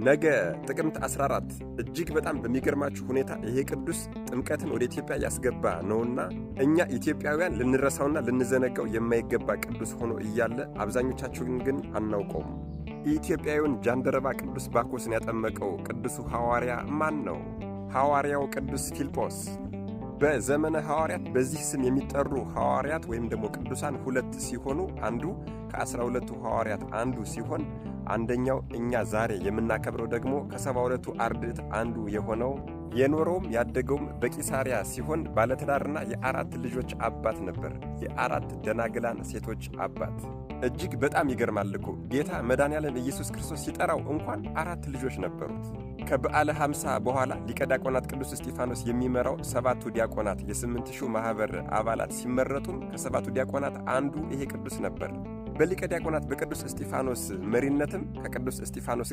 ነገ ጥቅምት 14 እጅግ በጣም በሚገርማችሁ ሁኔታ ይሄ ቅዱስ ጥምቀትን ወደ ኢትዮጵያ ያስገባ ነውና እኛ ኢትዮጵያውያን ልንረሳውና ልንዘነጋው የማይገባ ቅዱስ ሆኖ እያለ አብዛኞቻችሁን ግን አናውቀውም። ኢትዮጵያዊውን ጃንደረባ ቅዱስ ባኮስን ያጠመቀው ቅዱሱ ሐዋርያ ማን ነው? ሐዋርያው ቅዱስ ፊልጶስ። በዘመነ ሐዋርያት በዚህ ስም የሚጠሩ ሐዋርያት ወይም ደግሞ ቅዱሳን ሁለት ሲሆኑ አንዱ ከ12ቱ ሐዋርያት አንዱ ሲሆን አንደኛው እኛ ዛሬ የምናከብረው ደግሞ ከ72ቱ አርድእት አንዱ የሆነው የኖረውም ያደገውም በቂሳሪያ ሲሆን ባለትዳርና የ4 ልጆች አባት ነበር። የ4 ደናግላን ሴቶች አባት። እጅግ በጣም ይገርማል እኮ ጌታ መድኃኔዓለም ኢየሱስ ክርስቶስ ሲጠራው እንኳን 4 ልጆች ነበሩት። ከበዓለ 50 በኋላ ሊቀ ዲያቆናት ቅዱስ እስጢፋኖስ የሚመራው 7ቱ ዲያቆናት የ8000 ማኅበር አባላት ሲመረጡም ከ7ቱ ዲያቆናት አንዱ ይሄ ቅዱስ ነበር። በሊቀ ዲያቆናት በቅዱስ እስጢፋኖስ መሪነትም ከቅዱስ እስጢፋኖስ